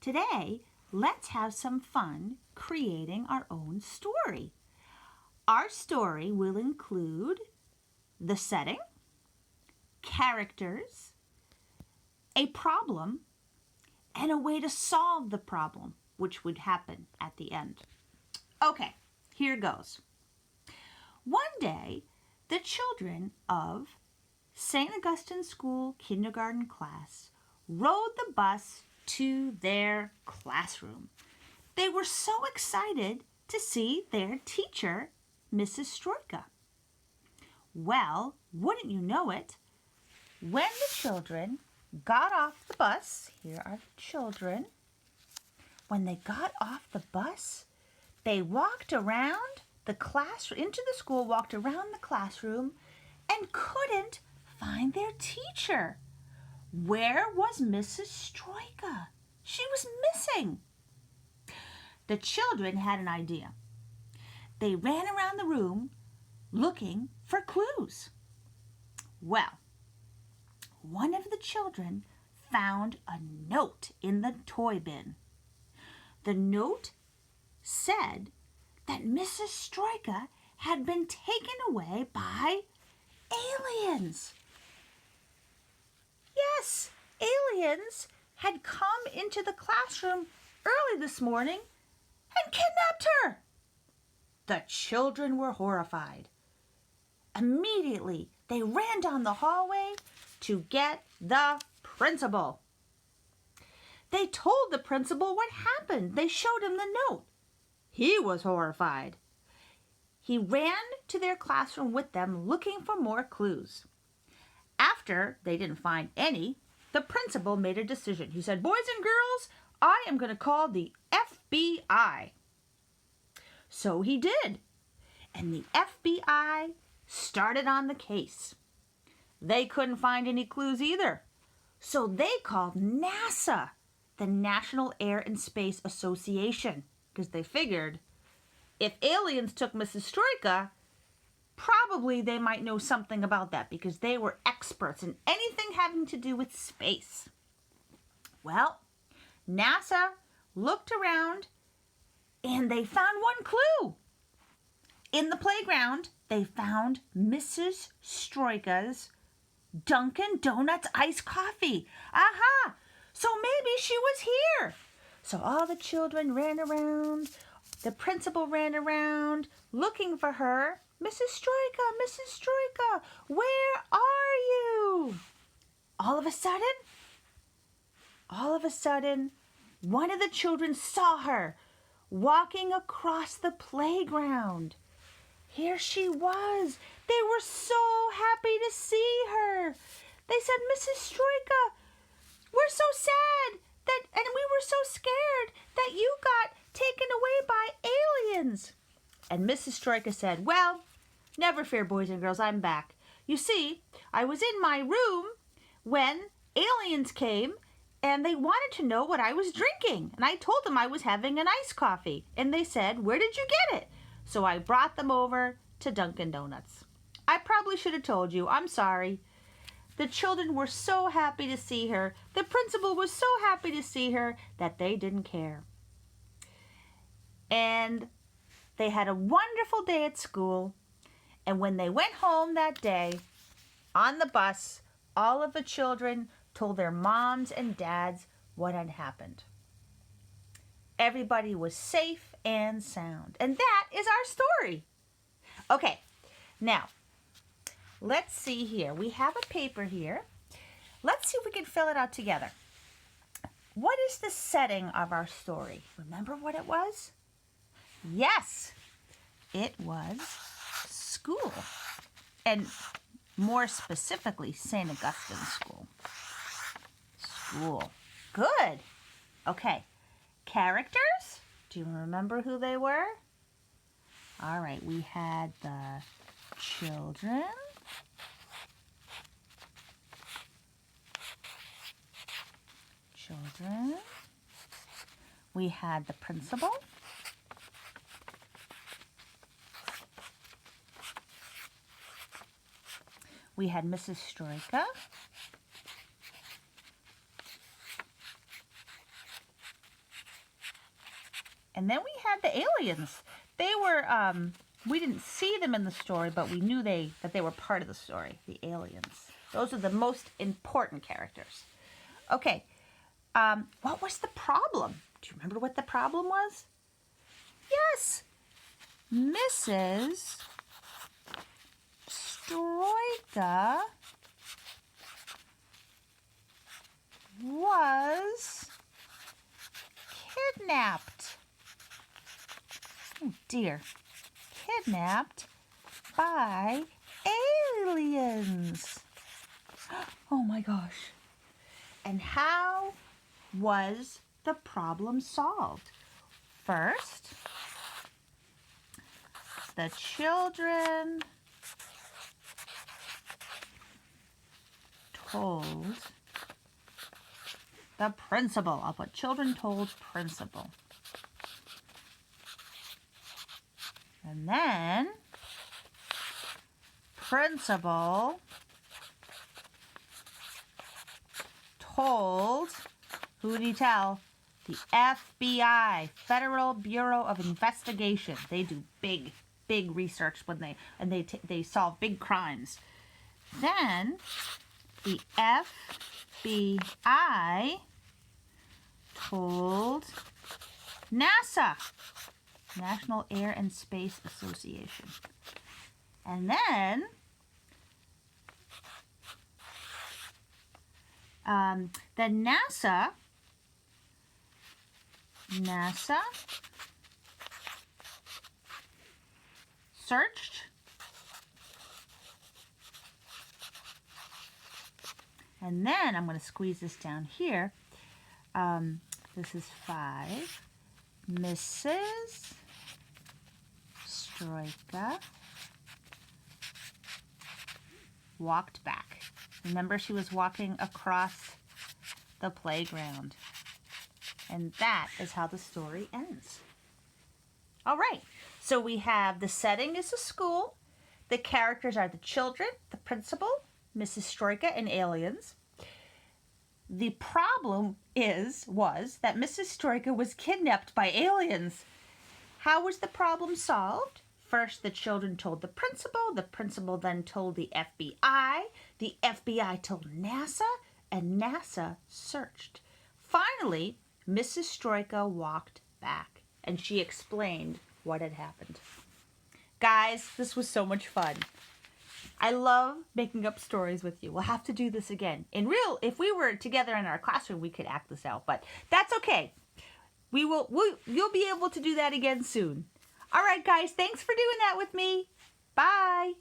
Today, let's have some fun creating our own story. Our story will include the setting, characters, a problem, and a way to solve the problem, which would happen at the end. Okay, here goes. One day, the children of St. Augustine School kindergarten class rode the bus to their classroom. They were so excited to see their teacher, Mrs. Stroika. Well, wouldn't you know it, when the children got off the bus, here are the children, when they got off the bus, they walked around the classroom, into the school, walked around the classroom, and couldn't find their teacher. Where was Mrs. Stroika? She was missing. The children had an idea. They ran around the room looking for clues. Well, one of the children found a note in the toy bin. The note said that Mrs. Stroika had been taken away by aliens. Yes, aliens had come into the classroom early this morning and kidnapped her. The children were horrified. Immediately, they ran down the hallway to get the principal. They told the principal what happened. They showed him the note. He was horrified. He ran to their classroom with them looking for more clues. After they didn't find any, the principal made a decision. He said, "Boys and girls, I am going to call the FBI." So he did. And the FBI started on the case. They couldn't find any clues either. So they called NASA, the National Air and Space Association, because they figured if aliens took Mrs. Stroika, probably they might know something about that because they were experts in anything having to do with space. Well, NASA looked around and they found one clue. In the playground, they found Mrs. Stroika's Dunkin' Donuts iced coffee. Aha! So maybe she was here. So all the children ran around. The principal ran around looking for her. "Mrs. Stroika, Mrs. Stroika, where are you?" All of a sudden, one of the children saw her walking across the playground. Here she was. They were so happy to see her. They said, "Mrs. Stroika, we're so sad and we were so scared that you got taken away by aliens." And Mrs. Stroika said, "Well, never fear, boys and girls, I'm back. You see, I was in my room when aliens came and they wanted to know what I was drinking. And I told them I was having an iced coffee. And they said, 'Where did you get it?' So I brought them over to Dunkin' Donuts. I probably should have told you. I'm sorry." The children were so happy to see her. The principal was so happy to see her that they didn't care. And they had a wonderful day at school. And when they went home that day, on the bus, all of the children told their moms and dads what had happened. Everybody was safe and sound. And that is our story. Okay, now, let's see here. We have a paper here. Let's see if we can fill it out together. What is the setting of our story? Remember what it was? Yes, it was school. And more specifically, St. Augustine School. School. Good. Okay. Characters? Do you remember who they were? All right, we had the children. We had the principal. We had Mrs. Stroika. And then we had the aliens. They were, we didn't see them in the story, but we knew that they were part of the story, the aliens. Those are the most important characters. Okay, what was the problem? Do you remember what the problem was? Yes, Mrs. Stroika was kidnapped. Oh dear. Kidnapped by aliens. Oh my gosh. And how was the problem solved? First, the children told the principal. I'll put children told principal. And then principal told, who did he tell? The FBI, Federal Bureau of Investigation. They do big research when they solve big crimes. Then the FBI told NASA, National Air and Space Association. And then NASA searched and then I'm going to squeeze this down here. This is 5. Mrs. Stroika walked back. Remember, she was walking across the playground. And that is how the story ends. All right, so we have the setting is a school. The characters are the children, the principal, Mrs. Stroika, and aliens. The problem was that Mrs. Stroika was kidnapped by aliens. How was the problem solved? First, the children told the principal then told the FBI told NASA, and NASA searched. Finally, Mrs. Stroika walked back, and she explained what had happened. Guys, this was so much fun. I love making up stories with you. We'll have to do this again. If we were together in our classroom, we could act this out, but that's okay. You'll be able to do that again soon. All right, guys, thanks for doing that with me. Bye.